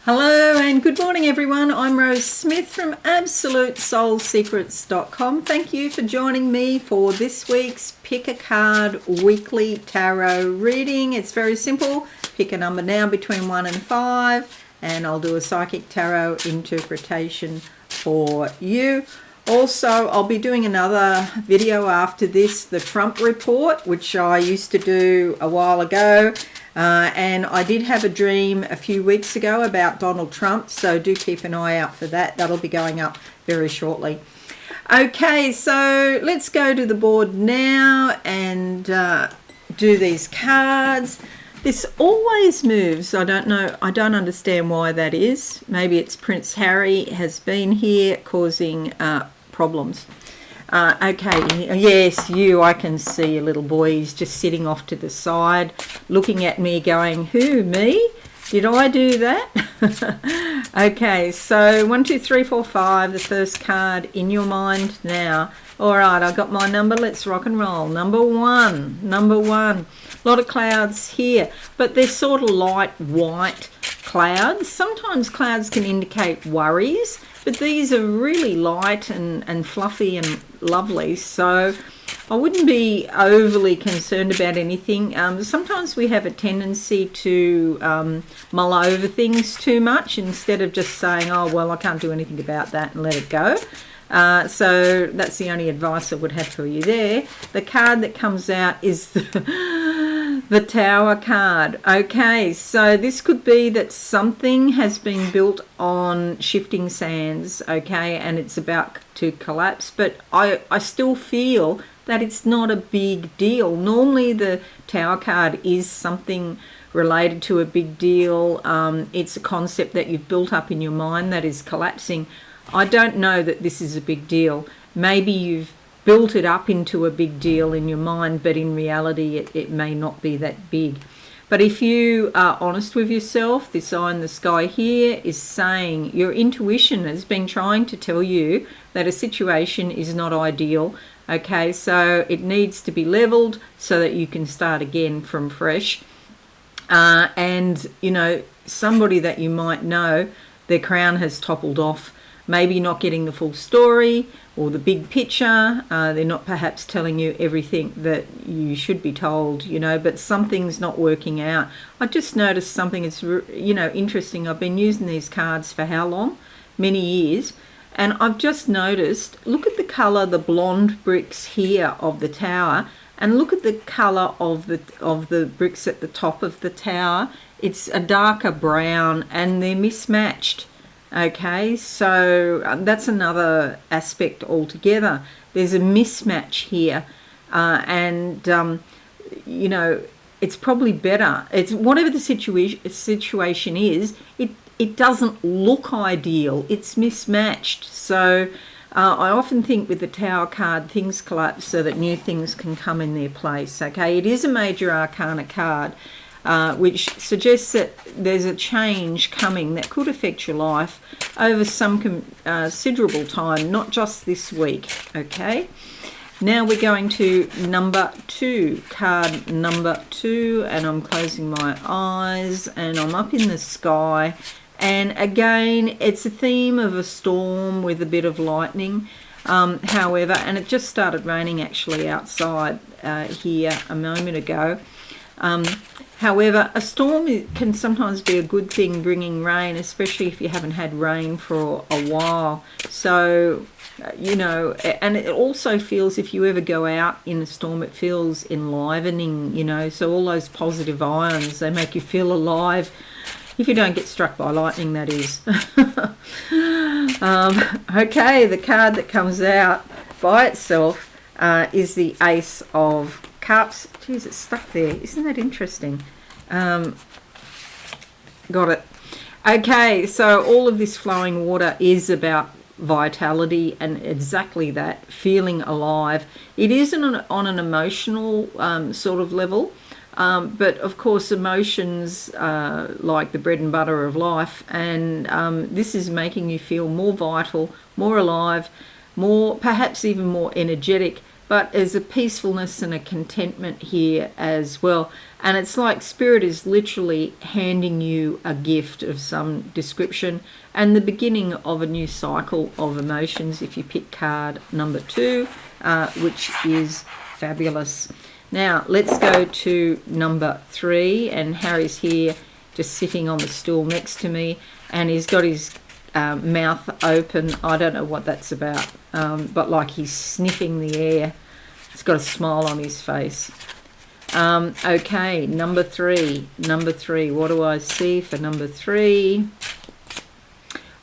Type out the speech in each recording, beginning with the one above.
Hello and good morning everyone. I'm Rose Smith from AbsoluteSoulSecrets.com. Thank you for joining me for this week's Pick a Card Weekly Tarot reading. It's very simple. Pick a number now between 1 and 5 and I'll do a psychic tarot interpretation for you. Also, I'll be doing another video after this, the Trump report, which I used to do a while ago. And I did have a dream a few weeks ago about Donald Trump, so do keep an eye out for that. That'll be going up very shortly. Okay, so let's go to the board now and do these cards. This always moves. I don't know. I don't understand why that is. Maybe it's Prince Harry has been here causing problems. Okay, yes, I can see a little boy. He's just sitting off to the side, looking at me going, who, me? Did I do that? Okay, so 1, 2, 3, 4, 5, the first card in your mind now. All right, I got my number. Let's rock and roll. Number one. A lot of clouds here, but they're sort of light white clouds. Sometimes clouds can indicate worries, but these are really light and fluffy and lovely, so I wouldn't be overly concerned about anything. Sometimes we have a tendency to mull over things too much instead of just saying, oh, well, I can't do anything about that and let it go. So that's the only advice I would have for you there. The card that comes out is the Tower card. Okay, so this could be that something has been built on shifting sands, okay, and it's about to collapse, but I still feel that it's not a big deal. Normally the Tower card is something related to a big deal. It's a concept that you've built up in your mind that is collapsing. I don't know that this is a big deal. Maybe you've built it up into a big deal in your mind, but in reality it may not be that big. But if you are honest with yourself, this eye in the sky here is saying your intuition has been trying to tell you that a situation is not ideal. Okay, so it needs to be leveled so that you can start again from fresh. And, you know, somebody that you might know, their crown has toppled off. Maybe not getting the full story or the big picture. They're not perhaps telling you everything that you should be told, you know, but something's not working out. I just noticed something that's, you know, interesting. I've been using these cards for how long? Many years. And I've just noticed, look at the colour, the blonde bricks here of the tower, and look at the colour of the bricks at the top of the tower. It's a darker brown and they're mismatched. Okay, so that's another aspect altogether. There's a mismatch here, and you know, it's probably better. It's whatever the situation is. It doesn't look ideal. It's mismatched. So I often think with the Tower card, things collapse so that new things can come in their place. Okay, it is a major arcana card. Which suggests that there's a change coming that could affect your life over some considerable time, not just this week, okay? Now we're going to number 2, card number 2, and I'm closing my eyes, and I'm up in the sky, and again, it's a theme of a storm with a bit of lightning, however, and it just started raining actually outside here a moment ago. However, a storm can sometimes be a good thing, bringing rain, especially if you haven't had rain for a while. So, you know, and it also feels, if you ever go out in a storm, it feels enlivening, you know. So all those positive ions, they make you feel alive. If you don't get struck by lightning, that is. Okay, the card that comes out by itself is the Ace of Cups. Geez, it's stuck there. Isn't that interesting? Got it. Okay, so all of this flowing water is about vitality and exactly that, feeling alive. It isn't on an emotional sort of level, but of course emotions like the bread and butter of life, and this is making you feel more vital, more alive, more, perhaps even more energetic but there's a peacefulness and a contentment here as well. And it's like Spirit is literally handing you a gift of some description and the beginning of a new cycle of emotions if you pick card number 2, which is fabulous. Now let's go to number 3, and Harry's here just sitting on the stool next to me, and he's got his mouth open. I don't know what that's about, but like he's sniffing the air. He's got a smile on his face. Okay, number 3. What do I see for number 3?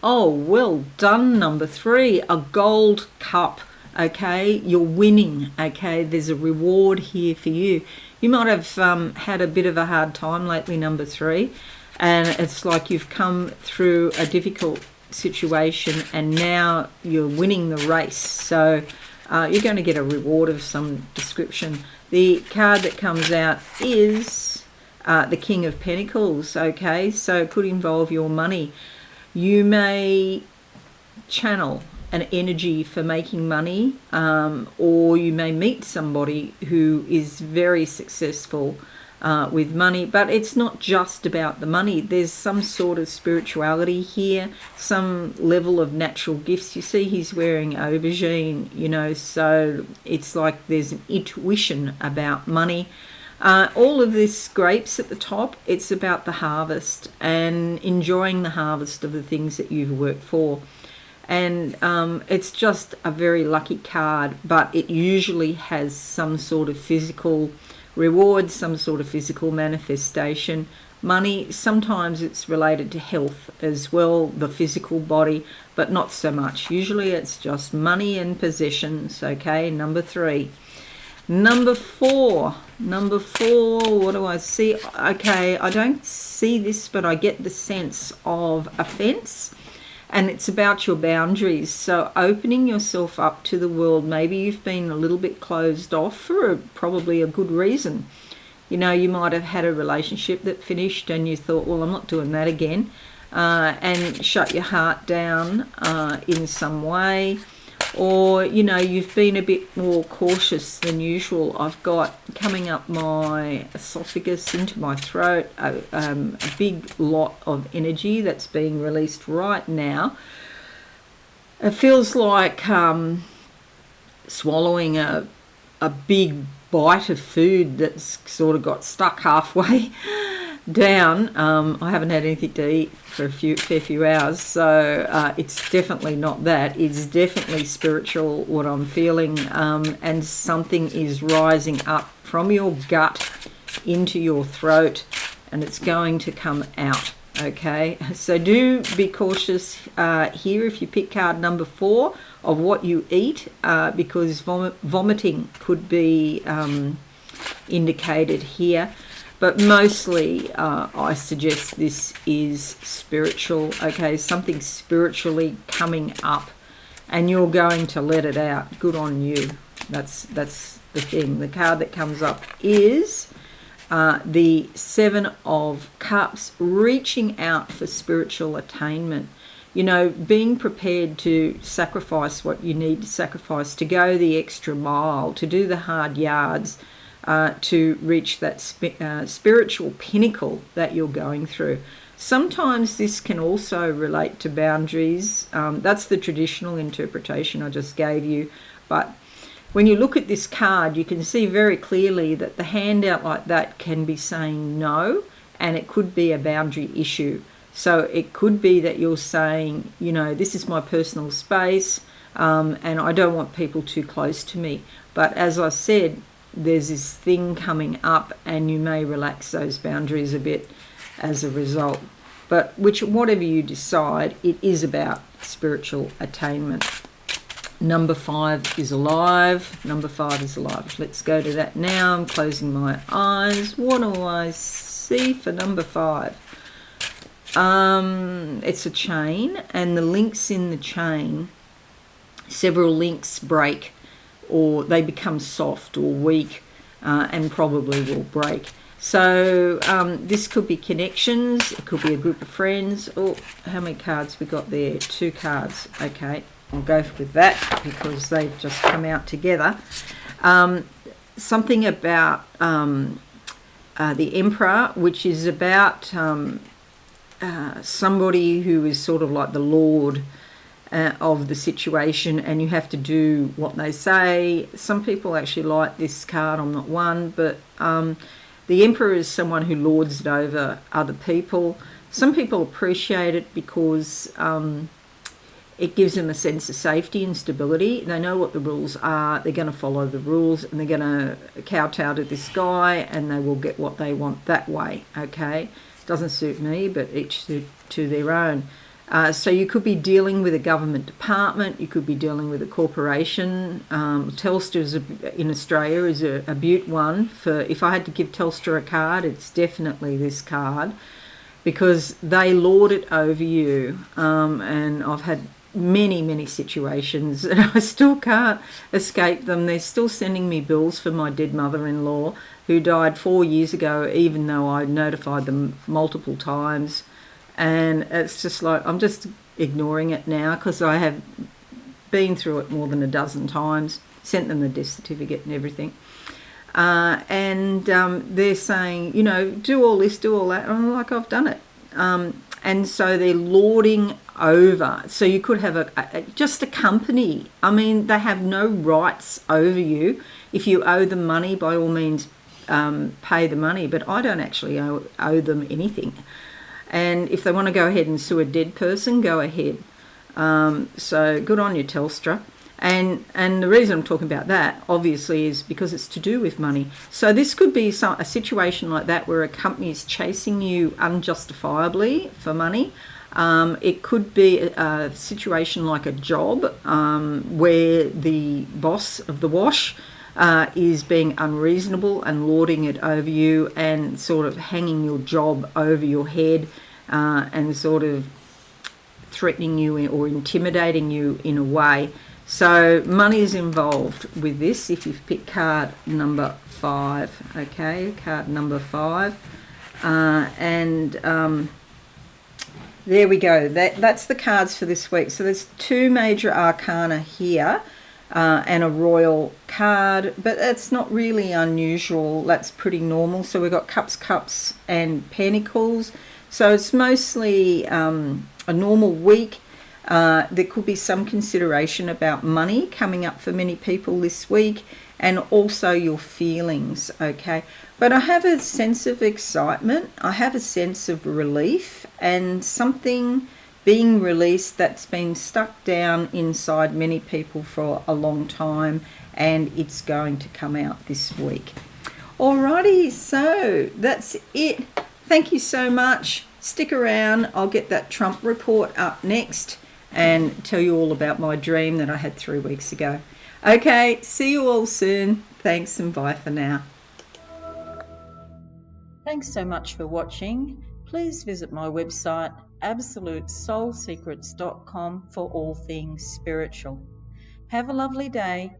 Oh, well done, number 3. A gold cup. Okay, you're winning. Okay, there's a reward here for you. You might have had a bit of a hard time lately, number 3, and it's like you've come through a difficult situation and now you're winning the race. So you're going to get a reward of some description. The card that comes out is the King of Pentacles. Okay, so it could involve your money. You may channel an energy for making money, or you may meet somebody who is very successful with money, but it's not just about the money. There's some sort of spirituality here, some level of natural gifts. You see he's wearing aubergine, you know, so it's like there's an intuition about money. All of this grapes at the top, it's about the harvest and enjoying the harvest of the things that you've worked for. And it's just a very lucky card, but it usually has some sort of physical reward, some sort of physical manifestation. Money, sometimes it's related to health as well, the physical body, but not so much. Usually it's just money and possessions. Okay, number 3. Number 4, what do I see? Okay, I don't see this, but I get the sense of offense. And it's about your boundaries. So opening yourself up to the world. Maybe you've been a little bit closed off for probably a good reason. You know, you might have had a relationship that finished and you thought, well, I'm not doing that again. And shut your heart down in some way. Or, you know, you've been a bit more cautious than usual. I've got coming up my esophagus into my throat a big lot of energy that's being released right now. It feels like swallowing a big bite of food that's sort of got stuck halfway down. I haven't had anything to eat for a fair few hours, so it's definitely not that. It's definitely spiritual, what I'm feeling, and something is rising up from your gut into your throat, and it's going to come out. Okay, so do be cautious here if you pick card number 4 of what you eat, because vomiting could be indicated here. But mostly I suggest this is spiritual. Okay, something spiritually coming up and you're going to let it out. Good on you. That's the thing. The card that comes up is the 7 of Cups, reaching out for spiritual attainment. You know, being prepared to sacrifice what you need to sacrifice, to go the extra mile, to do the hard yards, to reach that spiritual pinnacle that you're going through. Sometimes this can also relate to boundaries. That's the traditional interpretation I just gave you. But when you look at this card, you can see very clearly that the handout like that can be saying no, and it could be a boundary issue. So it could be that you're saying, you know, this is my personal space, and I don't want people too close to me. But as I said, there's this thing coming up and you may relax those boundaries a bit as a result. But whatever you decide, it is about spiritual attainment. Number 5 is alive. Number 5 is alive. Let's go to that now. I'm closing my eyes. What do I see for number 5? It's a chain, and the links in the chain, several links break, or they become soft or weak, and probably will break. So this could be connections, it could be a group of friends. Oh, how many cards we got there? 2 cards. Okay, I'll go with that because they've just come out together. Something about the Emperor, which is about somebody who is sort of like the lord of the situation, and you have to do what they say. Some people actually like this card. I'm not one, but the Emperor is someone who lords it over other people. Some people appreciate it because it gives them a sense of safety and stability. They know what the rules are. They're going to follow the rules, and they're going to kowtow to this guy, and they will get what they want that way. Okay, doesn't suit me, but each to their own. So you could be dealing with a government department. You could be dealing with a corporation. Telstra in Australia is a beaut one. For if I had to give Telstra a card, it's definitely this card, because they lord it over you. And I've had many situations, and I still can't escape them. They're still sending me bills for my dead mother-in-law, who died 4 years ago, even though I notified them multiple times. And it's just like, I'm just ignoring it now, because I have been through it more than a dozen times, sent them the death certificate and everything. They're saying, do all this, do all that. And I'm like, I've done it. And so they're lording over. So you could have just a company. I mean, they have no rights over you. If you owe them money, by all means, pay the money. But I don't actually owe them anything. And if they want to go ahead and sue a dead person, go ahead. So good on you, Telstra. And the reason I'm talking about that, obviously, is because it's to do with money. So this could be a situation like that, where a company is chasing you unjustifiably for money. It could be a situation like a job, where the boss of the wash is being unreasonable and lording it over you, and sort of hanging your job over your head, and sort of threatening you or intimidating you in a way. So money is involved with this if you've picked card number 5. Okay, card number 5. There we go. That's the cards for this week. So there's 2 major arcana here, and a royal card, but that's not really unusual. That's pretty normal. So we've got cups, and pentacles. So it's mostly a normal week. There could be some consideration about money coming up for many people this week, and also your feelings, okay? But I have a sense of excitement. I have a sense of relief, and something being released that's been stuck down inside many people for a long time, and it's going to come out this week. Alrighty, so that's it. Thank you so much. Stick around. I'll get that Trump report up next and tell you all about my dream that I had 3 weeks ago. Okay, see you all soon. Thanks, and bye for now. Thanks so much for watching. Please visit my website, absolutesoulsecrets.com, for all things spiritual. Have a lovely day.